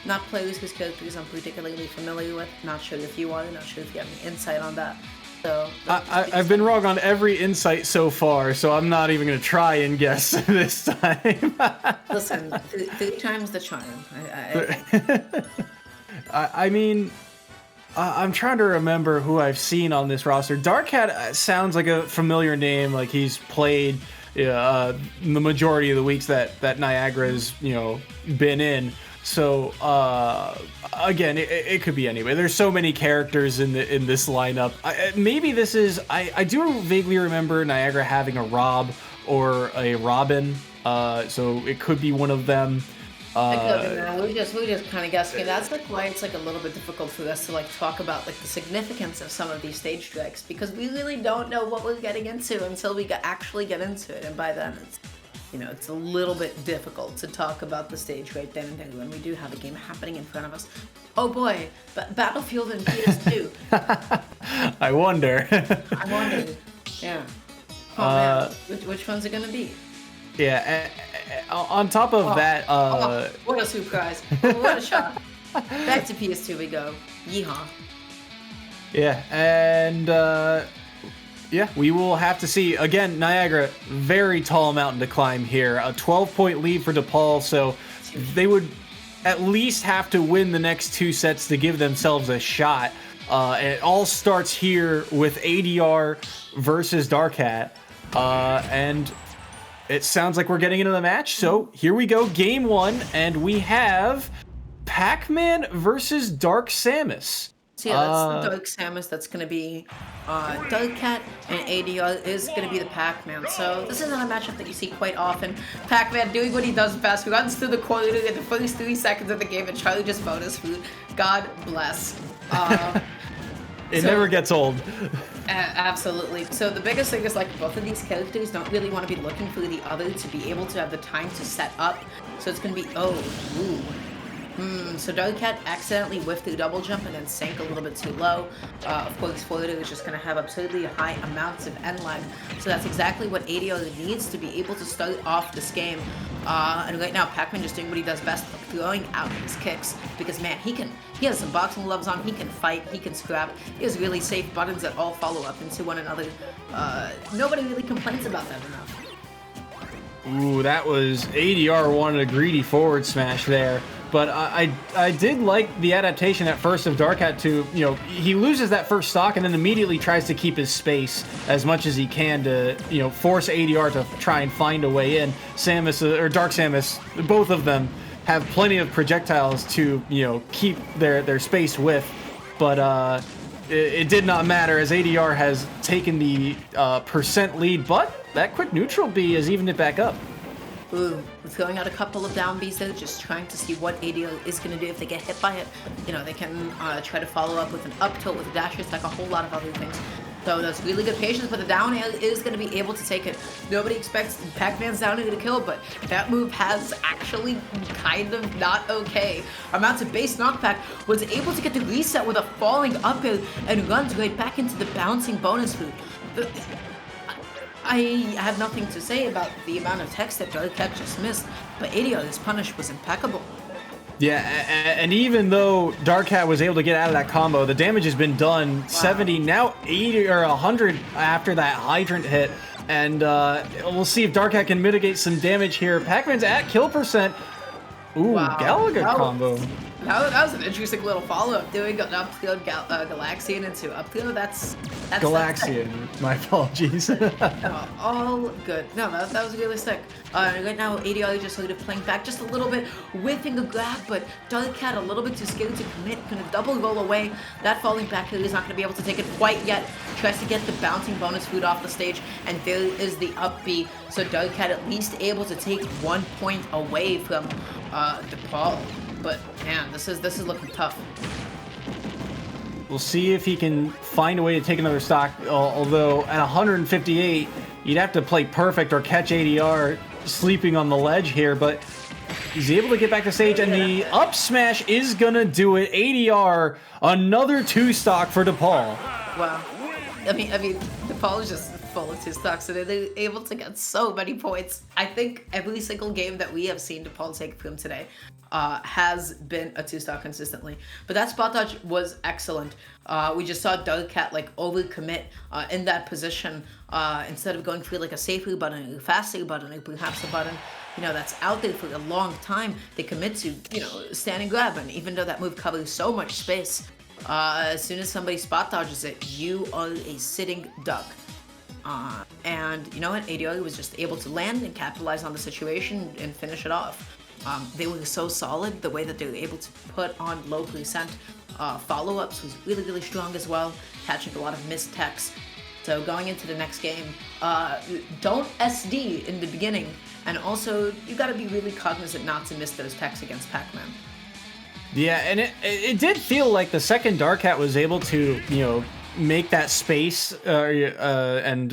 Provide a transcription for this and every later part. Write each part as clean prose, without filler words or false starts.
not players whose characters I'm particularly familiar with. Not sure if you are, not sure if you have any insight on that. So I've been wrong on every insight so far, so I'm not even going to try and guess this time. Listen, three times the charm. I mean, I'm trying to remember who I've seen on this roster. Darkkat sounds like a familiar name, like he's played the majority of the weeks that Niagara's been in. So again, it could be anyway. There's so many characters in this lineup. Maybe this is. I do vaguely remember Niagara having a Rob or a Robin. So it could be one of them. We're just kind of guessing. That's like why it's like a little bit difficult for us to like talk about like the significance of some of these stage strikes, because we really don't know what we're getting into until we actually get into it, and by then it's a little bit difficult to talk about the stage right then and there when we do have a game happening in front of us. Oh boy, Battlefield and PS2. I wonder. Yeah. Oh man, which one's it gonna be? Yeah. On top of that, what a surprise! What a shock! Back to PS2 we go. Yeehaw. Yeah, and yeah, we will have to see. Again, Niagara, very tall mountain to climb here. A 12-point lead for DePaul, so they would at least have to win the next two sets to give themselves a shot. And it all starts here with ADR versus Darkkat, and it sounds like we're getting into the match. So here we go, game one, and we have Pac-Man versus Dark Samus. So yeah, that's the Dark Samus. That's going to be Darkkat, and ADR is going to be the Pac-Man. So this isn't a matchup that you see quite often. Pac-Man doing what he does best, runs through the corner in the first 3 seconds of the game, and Charlie just bonus food. God bless. It never gets old. Absolutely. So the biggest thing is like both of these characters don't really want to be looking for the other to be able to have the time to set up. So it's going to be, so Darkkat accidentally whiffed the double jump and then sank a little bit too low. Of course, Florida is just going to have absurdly high amounts of end lag. So that's exactly what ADR needs to be able to start off this game. And right now, Pac-Man just doing what he does best, throwing out his kicks. Because man, he has some boxing gloves on, he can fight, he can scrap. He has really safe buttons that all follow up into one another. Nobody really complains about that enough. Ooh, that was ADR wanted a greedy forward smash there. But I did like the adaptation at first of Darkkat to, he loses that first stock and then immediately tries to keep his space as much as he can to, force ADR to try and find a way in. Samus, or Dark Samus, both of them have plenty of projectiles to, keep their space with. But it did not matter as ADR has taken the percent lead, but that quick neutral B has evened it back up. Ooh, throwing out a couple of down Bs there, just trying to see what ADR is going to do. If they get hit by it, they can try to follow up with an up tilt, with a dash attack, a whole lot of other things. So that's really good patience, but the down air is going to be able to take it. Nobody expects Pac-Man's down air to kill, but that move has actually kind of not okay. Amounts of base knockback was able to get the reset with a falling up air and runs right back into the bouncing bonus food. I have nothing to say about the amount of text that Darkkat just missed, but ADR's punish was impeccable. Yeah, and even though Darkkat was able to get out of that combo, the damage has been done. Wow. 70, now 80 or 100 after that hydrant hit. And we'll see if Darkkat can mitigate some damage here. Pac-Man's at kill percent. Ooh, wow. Gallagher combo. That was an interesting little follow-up, doing an up throw Galaxian into up throw. That's Galaxian. My apologies. No, all good. No, that was really sick. Right now, ADR just sort of playing back just a little bit, whipping a grab, but Darkkat a little bit too scared to commit, gonna double roll away. That falling back hill is not gonna be able to take it quite yet. Tries to get the bouncing bonus food off the stage, and there is the up B. So Darkkat at least able to take 1 point away from DePaul. But man, this is looking tough. We'll see if he can find a way to take another stock. Although at 158, you'd have to play perfect or catch ADR sleeping on the ledge here. But he's able to get back to stage, and the up smash is gonna do it. ADR, another 2 stock for DePaul. Wow. I mean, DePaul is just full of 2 stocks, so they're able to get so many points. I think every single game that we have seen DePaul take from today, has been a 2-stock consistently. But that spot dodge was excellent. We just saw Darkkat like overcommit in that position instead of going for like a safer button, a faster button, or perhaps a button that's out there for a long time. They commit to stand and grab, and even though that move covers so much space, as soon as somebody spot dodges it, you are a sitting duck. And you know what? ADR was just able to land and capitalize on the situation and finish it off. They were so solid. The way that they were able to put on low percent follow-ups was really, really strong as well, catching a lot of missed techs. So going into the next game, don't SD in the beginning, and also you got to be really cognizant not to miss those techs against Pac-Man. Yeah, and it did feel like the second Darkkat was able to make that space and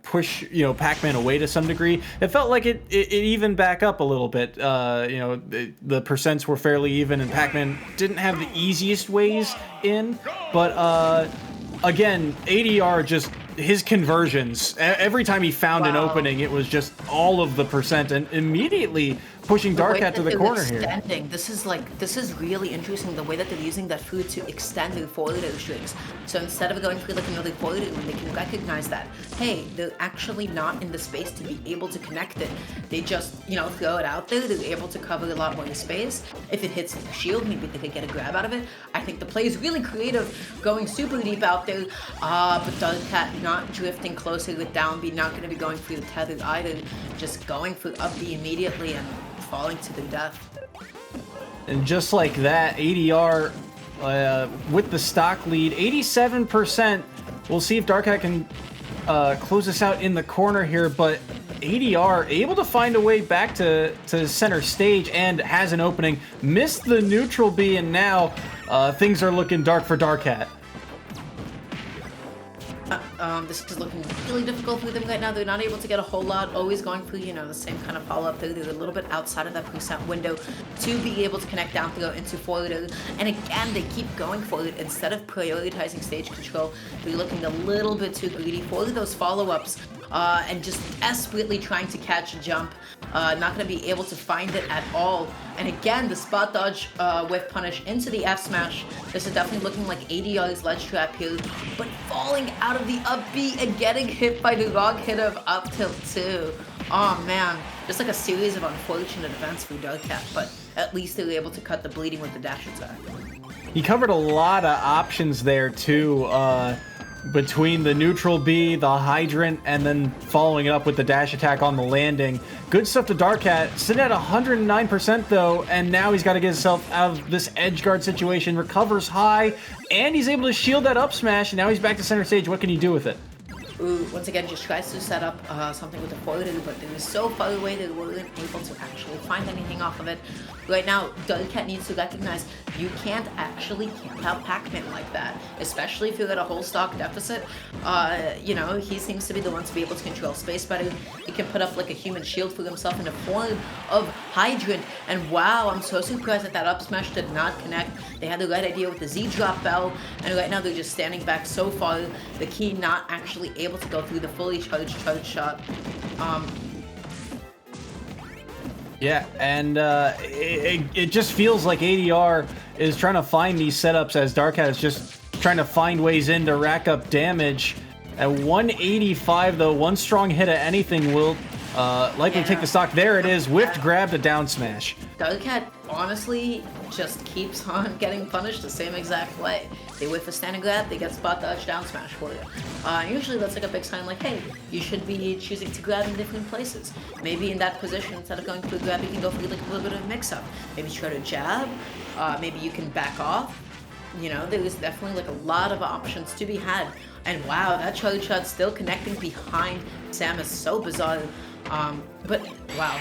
push Pac-Man away to some degree. It felt like it evened back up a little bit. The percents were fairly even, and Pac-Man didn't have the easiest ways in. But again, ADR just his conversions. Every time he found an opening, it was just all of the percent, and immediately pushing Darkkat to the corner here. This is really interesting, the way that they're using that food to extend their forward strings. So instead of going for like another forward, when they can recognize that, hey, they're actually not in the space to be able to connect it. They just, throw it out there. They're able to cover a lot more space. If it hits the shield, maybe they could get a grab out of it. I think the play is really creative, going super deep out there. But Darkkat not drifting closer with down B, not going to be going for the tether either. Just going for up B immediately and falling to their death. And just like that, ADR with the stock lead, 87%. We'll see if Darkkat can close this out in the corner here, but ADR able to find a way back to center stage and has an opening. Missed the neutral B, and now things are looking dark for Darkkat. This is looking really difficult for them right now. They're not able to get a whole lot, always going for, the same kind of follow-up. They're a little bit outside of that percent window to be able to connect down throw into forward. And again, they keep going for it. Instead of prioritizing stage control, they're looking a little bit too greedy for those follow-ups and just desperately trying to catch a jump. Not going to be able to find it at all. And again, the spot dodge with punish into the F smash. This is definitely looking like ADR's ledge trap here, but falling out of the up B and getting hit by the wrong hit of up tilt too. Oh man, just like a series of unfortunate events for Darkkat, but at least they were able to cut the bleeding with the dash attack. He covered a lot of options there too. Between the neutral B, the hydrant, and then following it up with the dash attack on the landing. Good stuff to Darkkat. Sitting at 109% though, and now he's got to get himself out of this edge guard situation. Recovers high, and he's able to shield that up smash, and now he's back to center stage. What can he do with it? Once again, just tries to set up something with the forward, but they were so far away they weren't able to actually find anything off of it. Right now, Darkkat needs to recognize you can't actually camp out Pac-Man like that, especially if you're at a whole stock deficit. He seems to be the one to be able to control space better. He can put up like a human shield for himself in the form of hydrant, and wow, I'm so surprised that up smash did not connect. They had the right idea with the Z drop bell, and right now they're just standing back so far. The key not actually able to go through the fully charged shot. Yeah, and it just feels like ADR is trying to find these setups as Darkkat is just trying to find ways in to rack up damage. At 185 though, one strong hit at anything will likely take the stock. There it is, whiffed grab to down smash. Darkkat honestly just keeps on getting punished the same exact way. They whiff a standing grab, they get spot dodge down smash for you. Usually that's like a big sign like, hey, you should be choosing to grab in different places. Maybe in that position, instead of going for a grab, you can go for like a little bit of a mix-up. Maybe try to jab, maybe you can back off. There's definitely like a lot of options to be had. And wow, that charge shot still connecting behind Sam is so bizarre. But wow.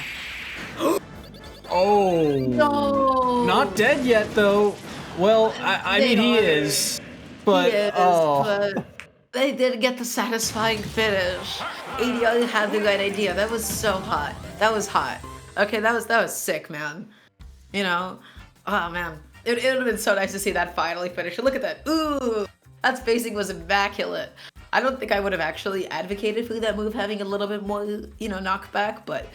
Oh, no! Not dead yet though. Well, I mean he is, but but they didn't get the satisfying finish. ADR had the right idea. That was so hot. That was hot. Okay, that was sick, man. Oh man, it would have been so nice to see that finally finish. Look at that. Ooh, that spacing was immaculate. I don't think I would have actually advocated for that move having a little bit more, knockback, but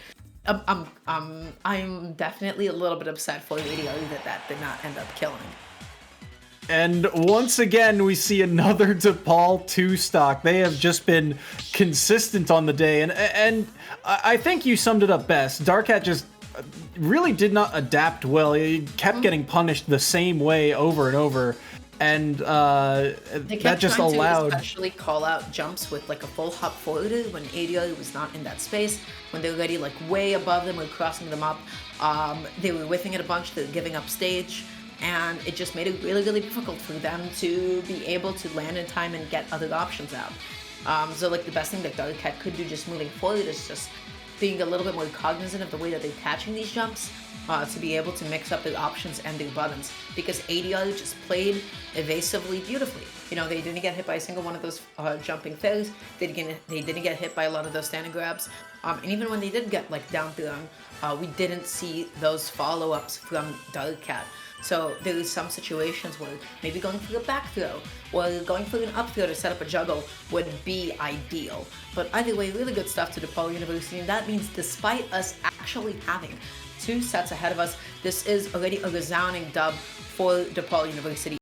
I'm definitely a little bit upset for ADO that did not end up killing. And once again, we see another DePaul 2 stock. They have just been consistent on the day, and I think you summed it up best. Darkkat just really did not adapt well. He kept getting punished the same way over and over, and that just allowed. To especially call out jumps with like a full hop forward when ADO was not in that space. When they were already like way above them, or crossing them up, they were whiffing it a bunch. They were giving up stage. And it just made it really, really difficult for them to be able to land in time and get other options out. So like the best thing that Darkkat could do just moving forward is just being a little bit more cognizant of the way that they're catching these jumps, to be able to mix up their options and their buttons, because ADO just played evasively beautifully. You know, they didn't get hit by a single one of those jumping fails. They didn't get hit by a lot of those standing grabs. And even when they did get like down thrown, we didn't see those follow-ups from Darkkat. So there is some situations where maybe going for a back throw or going for an up throw to set up a juggle would be ideal. But either way, really good stuff to DePaul University, and that means despite us actually having 2 sets ahead of us, this is already a resounding dub for DePaul University.